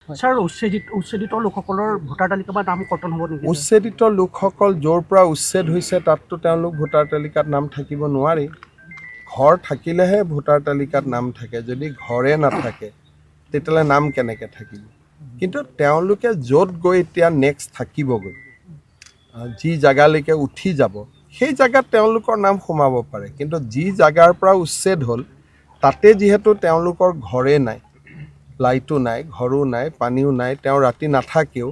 Sir উচ্ছেদিত লোকসকলৰ voter তালিকা বা নাম কৰ্তন হ'ব নেকি? উচ্ছেদিত লোকসকল য'ৰ পৰা উচ্ছেদ হৈছে তাততো তেওঁলোক ভোটাৰ তালিকাত নাম থাকিব নোৱাৰি। ঘৰ থাকিলেহে ভোটাৰ তালিকাত নাম থাকে। যদি ঘৰে নাথাকে তেতিয়াহ'লে নাম কেনেকৈ থাকিব? কিন্তু তেওঁলোকে য'ত গৈ এতিয়া নেক্সট থাকিবগৈ, যি জেগালৈকে উঠি যাব, সেই জেগাত তেওঁলোকৰ নাম সোমাব পাৰে। কিন্তু যি জেগাৰ পৰা উচ্ছেদ হ'ল তাতে যিহেতু তেওঁলোকৰ ঘৰে নাই, লাইটো নাই, ঘৰো নাই, পানীও নাই, তেওঁ ৰাতি নাথাকেও,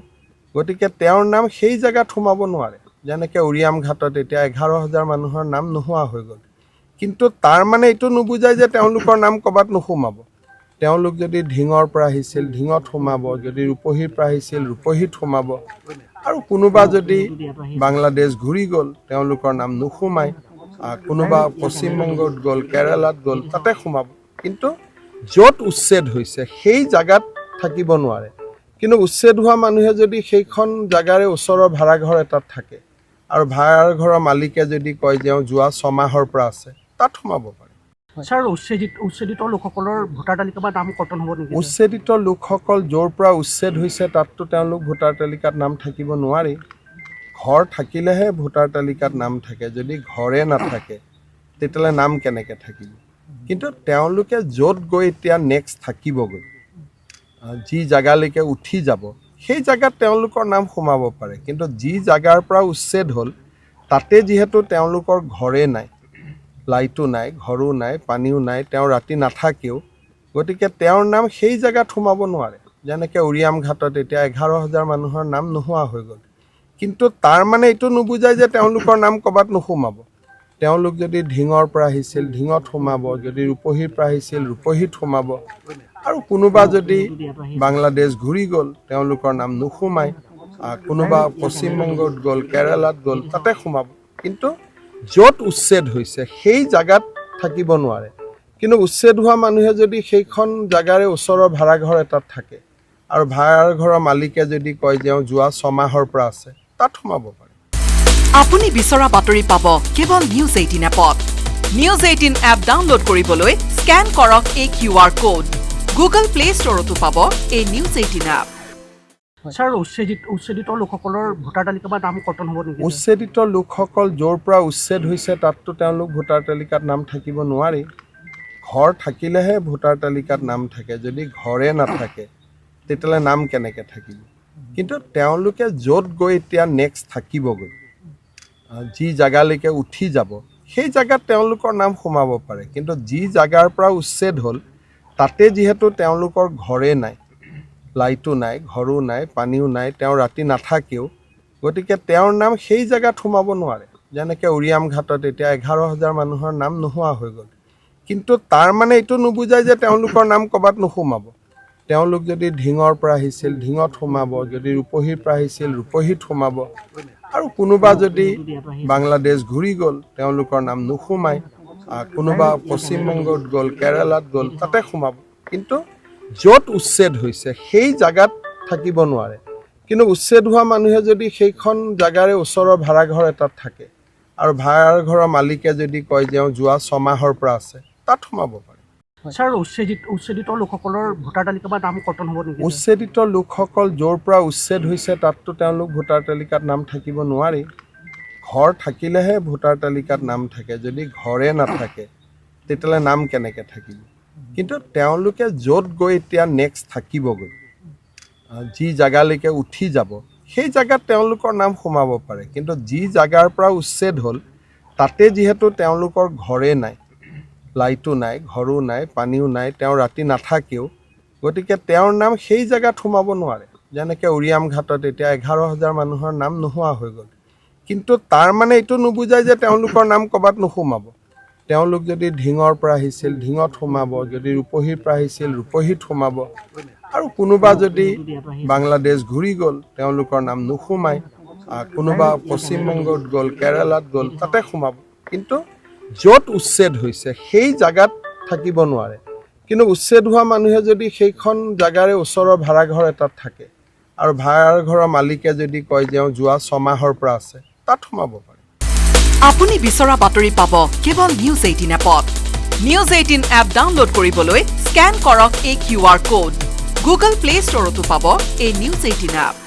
গতিকে তেওঁৰ নাম সেই জেগাত সোমাব নোৱাৰে। যেনেকৈ উৰিয়াম ঘাটত এতিয়া 11,000 মানুহৰ নাম নোহোৱা হৈ গ'ল। কিন্তু তাৰ মানে এইটো নুবুজায় যে তেওঁলোকৰ নাম ক'ৰবাত নোসোমাব। তেওঁলোক যদি ঢিঙৰ পৰা আহিছিল ঢিঙত সোমাব, যদি ৰূপহীৰ পৰা আহিছিল ৰূপহীত সোমাব, আৰু কোনোবা যদি বাংলাদেশ ঘূৰি গ'ল তেওঁলোকৰ নাম নোসোমায়, কোনোবা পশ্চিমবংগত গ'ল, কেৰালাত গ'ল, তাতে সোমাব। কিন্তু য'ত উচ্ছেদ হৈছে সেই জেগাত থাকিব নোৱাৰে। কিন্তু উচ্ছেদ হোৱা মানুহে যদি সেইখন জেগাৰে ওচৰৰ ভাড়াঘৰ এটাত থাকে আৰু ভাড়াঘৰৰ মালিকে যদি কয় যে যোৱা 6 মাহৰ পৰা আছে, তাত সোমাব পাৰে। স্যাৰ উচ্ছেদিত লোকসকলৰ ভোটাৰ তালিকা বা নাম কৰ্তন হ'ব নেকি? উচ্ছেদিত লোকসকল য'ৰ পৰা উচ্ছেদ হৈছে তাততো তেওঁলোক ভোটাৰ তালিকাত নাম থাকিব নোৱাৰি। ঘৰ থাকিলেহে ভোটাৰ তালিকাত নাম থাকে। যদি ঘৰে নাথাকে তেতিয়াহ'লে নাম কেনেকৈ থাকিব? কিন্তু তেওঁলোকে য'ত গৈ এতিয়া নেক্সট থাকিবগৈ, যি জেগালৈকে উঠি যাব, সেই জেগাত তেওঁলোকৰ নাম সোমাব পাৰে। কিন্তু যি জেগাৰ পৰা উচ্ছেদ হ'ল তাতে যিহেতু তেওঁলোকৰ ঘৰে নাই, লাইটো নাই, ঘৰো নাই, পানীও নাই, তেওঁ ৰাতি নাথাকেও, গতিকে তেওঁৰ নাম সেই জেগাত সোমাব নোৱাৰে। যেনেকৈ উৰিয়াম ঘাটত এতিয়া 11,000 মানুহৰ নাম নোহোৱা হৈ গ'ল। কিন্তু তাৰ মানে এইটো নুবুজায় যে তেওঁলোকৰ নাম ক'ৰবাত নোসোমাব। তেওঁলোক যদি ঢিঙৰ পৰা আহিছিল ঢিঙত সোমাব, যদি ৰূপহীৰ পৰা আহিছিল ৰূপহীত সোমাব, আৰু কোনোবা যদি বাংলাদেশ ঘূৰি গ'ল তেওঁলোকৰ নাম নোসোমায়, কোনোবা পশ্চিমবংগত গ'ল, কেৰালাত গ'ল, তাতে সোমাব। কিন্তু য'ত উচ্ছেদ হৈছে সেই জেগাত থাকিব নোৱাৰে। কিন্তু উচ্ছেদ হোৱা মানুহে যদি সেইখন জেগাৰে ওচৰৰ ভাড়াঘৰ এটাত থাকে আৰু ভাড়াঘৰৰ মালিকে যদি কয় যে যোৱা 6 মাহৰ পৰা আছে, তাত সোমাব পাৰে। আপুনি বিচৰা বাতৰি পাব কেৱল নিউজ 18 এপত। নিউজ 18 এপ ডাউনলোড কৰিবলৈ স্কেন কৰক এই QR কোড। গুগল প্লে ষ্টৰতো পাব এই নিউজ 18 এপ। স্যাৰ উচ্ছেদিত লোকসকলৰ ভোটাৰ তালিকা বা নাম কৰ্তন হ'ব নেকি? উচ্ছেদিত লোকসকল য'ৰ পৰা উচ্ছেদ হৈছে তাততো তেওঁলোক ভোটাৰ তালিকাত নাম থাকিব নোৱাৰি। ঘৰ থাকিলেহে ভোটাৰ তালিকাত নাম থাকে। যদি ঘৰে নাথাকে তেতিয়াহ'লে নাম কেনেকৈ থাকিব? কিন্তু তেওঁলোকে য'ত গৈ এতিয়া নেক্সট থাকিবগৈ, যি জেগালৈকে উঠি যাব, সেই জেগাত তেওঁলোকৰ নাম সোমাব পাৰে। কিন্তু যি জেগাৰ পৰা উচ্ছেদ হ'ল তাতে যিহেতু তেওঁলোকৰ ঘৰে নাই, লাইটো নাই, ঘৰো নাই, পানীও নাই, তেওঁ ৰাতি নাথাকেও, গতিকে তেওঁৰ নাম সেই জেগাত সোমাব নোৱাৰে। যেনেকৈ উৰিয়াম ঘাটত এতিয়া 11,000 মানুহৰ নাম নোহোৱা হৈ গ'ল। কিন্তু তাৰ মানে এইটো নুবুজায় যে তেওঁলোকৰ নাম ক'ৰবাত নোসোমাব। তেওঁলোক যদি ঢিঙৰ পৰা আহিছিল ঢিঙত সোমাব, যদি ৰূপহীৰ পৰা আহিছিল ৰূপহীত সোমাব, আৰু কোনোবা যদি বাংলাদেশ ঘূৰি গ'ল তেওঁলোকৰ নাম নোসোমায়, কোনোবা পশ্চিমবংগত গ'ল, কেৰালাত গ'ল, তাতে সোমাব। কিন্তু য'ত উচ্ছেদ হৈছে সেই জেগাত থাকিব নোৱাৰে। কিন্তু উচ্ছেদ হোৱা মানুহে যদি সেইখন জেগাৰে ওচৰৰ ভাড়াঘৰ এটাত থাকে আৰু ভাড়াঘৰৰ মালিকে যদি কয় যে যোৱা 6 মাহৰ পৰা আছে, তাত সোমাব পাৰে। স্যাৰ উচ্ছেদিত লোকসকলৰ ভোটাৰ তালিকা বা নাম কৰ্তন হ'ব নেকি? উচ্ছেদিত লোকসকল য'ৰ পৰা উচ্ছেদ হৈছে তাততো তেওঁলোক ভোটাৰ তালিকাত নাম থাকিব নোৱাৰি। ঘৰ থাকিলেহে ভোটাৰ তালিকাত নাম থাকে। যদি ঘৰে নাথাকে তেতিয়াহ'লে নাম কেনেকৈ থাকিব? কিন্তু তেওঁলোকে য'ত গৈ এতিয়া নেক্সট থাকিবগৈ, যি জেগালৈকে উঠি যাব, সেই জেগাত তেওঁলোকৰ নাম সোমাব পাৰে। কিন্তু যি জেগাৰ পৰা উচ্ছেদ হ'ল তাতে যিহেতু তেওঁলোকৰ ঘৰে নাই, লাইটো নাই, ঘৰো নাই, পানীও নাই, তেওঁ ৰাতি নাথাকেও, গতিকে তেওঁৰ নাম সেই জেগাত সোমাব নোৱাৰে। যেনেকৈ উৰিয়াম ঘাটত এতিয়া 11,000 মানুহৰ নাম নোহোৱা হৈ গ'ল। কিন্তু তাৰ মানে এইটো নুবুজায় যে তেওঁলোকৰ নাম ক'ৰবাত নোসোমাব। তেওঁলোক যদি ঢিঙৰ পৰা আহিছিল ঢিঙত সোমাব, যদি ৰূপহীৰ পৰা আহিছিল ৰূপহীত সোমাব, আৰু কোনোবা যদি বাংলাদেশ ঘূৰি গ'ল তেওঁলোকৰ নাম নোসোমায়, কোনোবা পশ্চিমবংগত গ'ল, কেৰালাত গ'ল, তাতে সোমাব। কিন্তু য'ত উচ্ছেদ হৈছে সেই জেগাত থাকিব নোৱাৰে। কিন্তু উচ্ছেদ হোৱা মানুহে যদি সেইখন জেগাৰে ওচৰৰ ভাড়াঘৰ এটাত থাকে আৰু ভাড়াঘৰৰ মালিকে যদি কয় যে যোৱা 6 মাহৰ পৰা আছে, তাত সোমাব পাৰে। আপুনি বিচৰা বাতৰি পাব কেৱল নিউজ 18 এপত। নিউজ 18 এপ ডাউনলোড কৰিবলৈ স্কেন কৰক এই QR কোড। গুগল প্লে ষ্টৰতো পাব এই নিউজ 18 এপ।